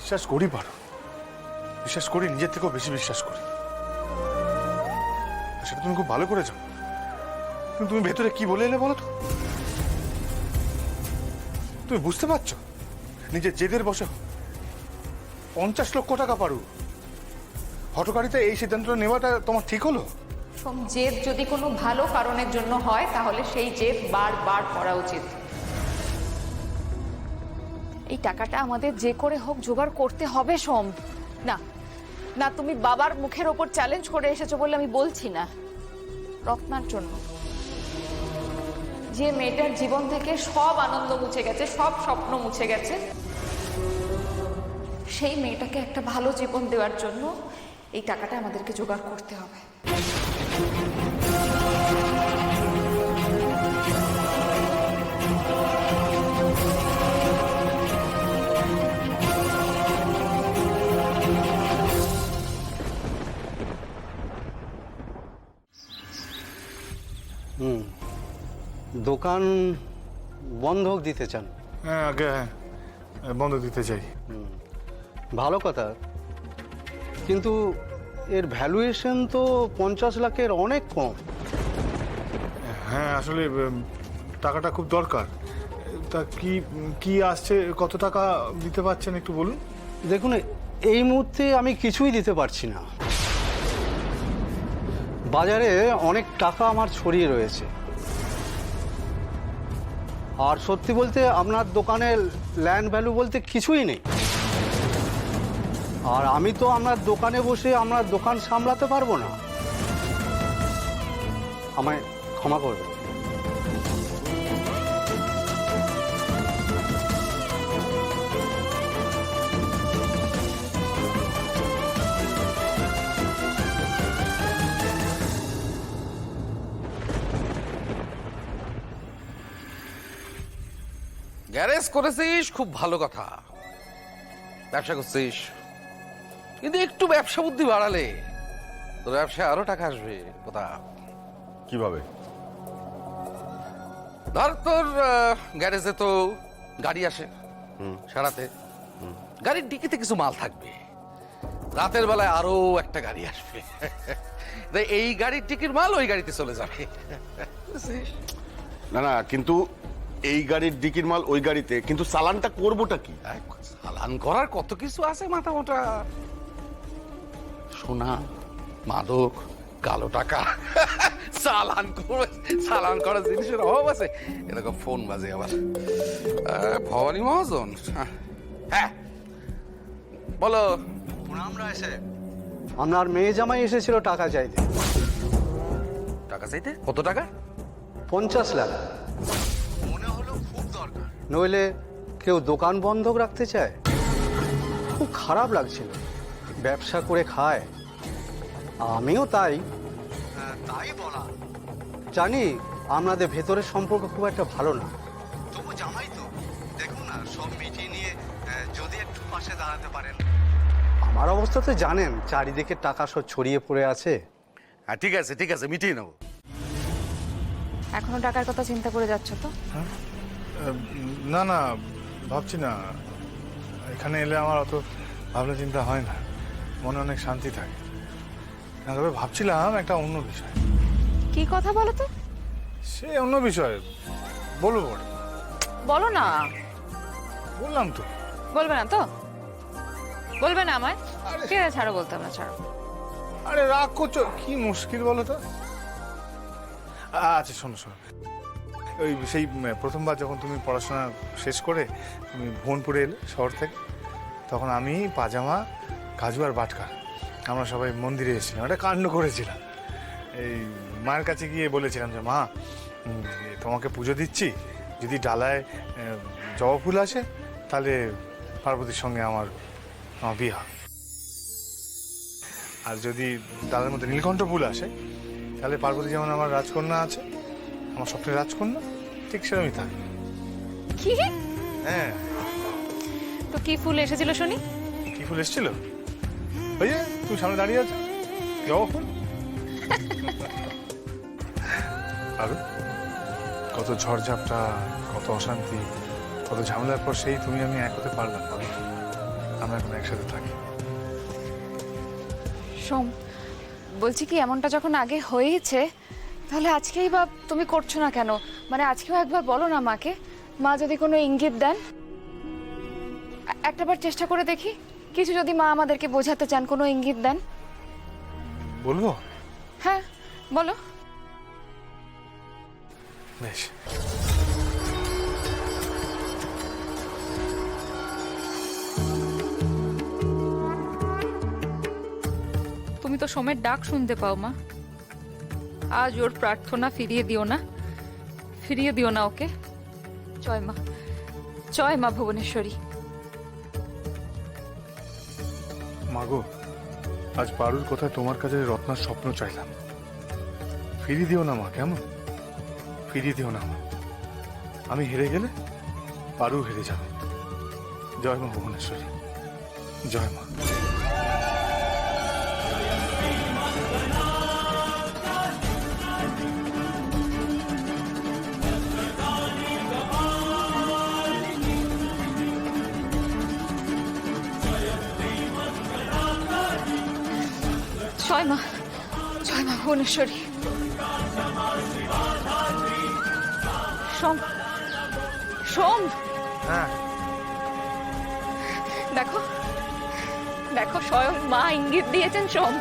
বিশ্বাস করি পারো, বিশ্বাস করি, নিজের থেকেও বেশি বিশ্বাস করি, সেটা তুমি খুব ভালো করে জানো। কিন্তু তুমি ভেতরে কি বলে এলে বলো তো? তুমি বুঝতে পারছো নিজের জেদের বসে 50 লক্ষ টাকা পারু হঠকারিতা এই সিদ্ধান্তটা নেওয়াটা তোমার ঠিক হলো? জেদ যদি কোনো ভালো কারণের জন্য হয় তাহলে সেই জেদ বারবার করা উচিত। এই টাকাটা আমাদের যে করে হোক জোগাড় করতে হবে সোম। না না, তুমি বাবার মুখের ওপর চ্যালেঞ্জ করে এসেছো বলে আমি বলছি না, রত্নার জন্য। যে মেয়েটার জীবন থেকে সব আনন্দ মুছে গেছে, সব স্বপ্ন মুছে গেছে, সেই মেয়েটাকে একটা ভালো জীবন দেওয়ার জন্য এই টাকাটা আমাদেরকে জোগাড় করতে হবে। দোকান বন্ধক দিতে চান? হ্যাঁ, আগে বন্ধ দিতে চাই। ভালো কথা, কিন্তু এর ভ্যালুয়েশন তো 50 লাখের অনেক কম। হ্যাঁ, আসলে টাকাটা খুব দরকার। তা কি কি আসছে, কত টাকা দিতে পারছেন একটু বলুন। দেখুন, এই মুহূর্তে আমি কিছুই দিতে পারছি না। বাজারে অনেক টাকা আমার ছড়িয়ে রয়েছে, আর সত্যি বলতে আপনার দোকানের ল্যান্ড ভ্যালু বলতে কিছুই নেই। আর আমি তো আপনার দোকানে বসে আপনার দোকান সামলাতে পারবো না। আমায় ক্ষমা করবেন। গ্যারেজ করেছিস, খুব ভালো কথা। ব্যবসা করছিস, কিন্তু একটু ব্যবসা বুদ্ধি বাড়ালে তোর ব্যবসায় আরো টাকা আসবে। কোথা কিভাবে? ধর তোর গ্যারেজে তো গাড়ি আসে সারাতে, গাড়ির ডিকিতে কিছু মাল থাকবে, রাতের বেলায় আরো একটা গাড়ি আসবে, এই গাড়ির টিকির মাল ওই গাড়িতে চলে যাবে। না না, কিন্তু এই গাড়ির ডিকির মাল ওই গাড়িতে, কিন্তু চালানটা করবোটা কি? চালান করার কত কিছু আছে মাথা মোটা। সোনা, মাদক, কালো টাকা, চালান করার জিনিসের অভাব আছে? এরকম ফোন বাজে আবার। ভবানী মহাজন, হ্যাঁ বলো। আপনার মেয়ে জামাই এসেছিল টাকা চাইতে। টাকা চাইতে? কত টাকা? 50 লাখ। মনে হলো খুব দরকার, নইলে কেউ দোকান বন্ধক রাখতে চায়? খুব খারাপ লাগছিল, ব্যবসা করে খায়, আমিও তাই বলা। জানি আপনাদের ভেতরের সম্পর্ক খুব একটা ভালো না, তবু জামাই তো, দেখুন না, সব মিটিয়ে নিয়ে যদি একটু পাশে দাঁড়াতে পারেন। আমার অবস্থা তো জানেন, চারিদিকে টাকা সব ছড়িয়ে পড়ে আছে। হ্যাঁ ঠিক আছে ঠিক আছে, মিটিয়ে নেবো। এখনো টাকার কথা চিন্তা করে যাচ্ছ তো? না না, ভাবছি না। এখানে এলে আমার অত ভাবনা চিন্তা হয় না, মনে অনেক শান্তি থাকে। না, তবে ভাবছিলাম একটা অন্য বিষয়। কি কথা বলো তো? সে অন্য বিষয় বলবো পরে। বলো না। বললাম তো। বলবে না তো? বলবে না আমায়? ঠিক আছে, ছাড়ো, বলতে হবে না, ছাড়ো। আরে রাগ করছো, কি মুশকিল বলো তো। আচ্ছা শোনো শোনো, ওই সেই প্রথমবার যখন তুমি পড়াশোনা শেষ করে তুমি ভুবনপুরে এলে শহর থেকে, তখন আমি, পাজামা, কাজু আর বাটকা আমরা সবাই মন্দিরে এসেছিলাম, একটা কাণ্ড করেছিলাম। এই মায়ের কাছে গিয়ে বলেছিলাম যে মা, তোমাকে পুজো দিচ্ছি, যদি ডালায় জবা ফুল আসে তাহলে পার্বতীর সঙ্গে আমার বিয়ে হবে, আর যদি ডালের মধ্যে নীলকণ্ঠ ফুল আসে তাহলে পার্বতী যেমন আমার রাজকন্যা আছে, আমার স্বপ্নের রাজকন্যা, ঠিক সেরকমই থাকে। কি? হ্যাঁ। তো কি ফুল এসেছিল শুনি? কি ফুল এসেছিল? ওই যে তুমি সামনে দাঁড়িয়ে আছো, জবা ফুল। আর কত ঝড়ঝাপটা, কত অশান্তি, কত ঝামেলার পর সেই তুমি আমি এক হতে পারলাম। আমরা এখন একসাথে থাকি। সোম, বলছি কি এমনটা যখন আগে হয়েছে তাহলে আজকেই বা তুমি করছো না কেন? মানে আজকেও একবার বলো না মাকে, মা যদি কোনো ইঙ্গিত দেন একটাবার চেষ্টা করে দেখি, কিছু যদি মা আমাদেরকে বোঝাতে চান, কোনো ইঙ্গিত দেন। বলবো? হ্যাঁ বলো। বেশ। তুমি তো সোমের ডাক শুনতে পাও মা, আজ ওর প্রার্থনা ফিরিয়ে দিও না, ফিরিয়ে দিও না ওকে। জয় মা, জয় মা ভুবনেশ্বরী। মাগো, আজ পারুর কথা তোমার কাছে রত্নার স্বপ্ন চাইলাম। ফিরিয়ে দিও না মা, কেমন? ফিরিয়ে দিও না মা। আমি হেরে গেলে পারু হেরে যাবে। জয় মা ভুবনেশ্বরী, জয় মা। জয় মা, জয় মা ভুবনেশ্বরী। সোম, সোম, হ্যাঁ, দেখো দেখো, স্বয়ং মা ইঙ্গিত দিয়েছেন সোম।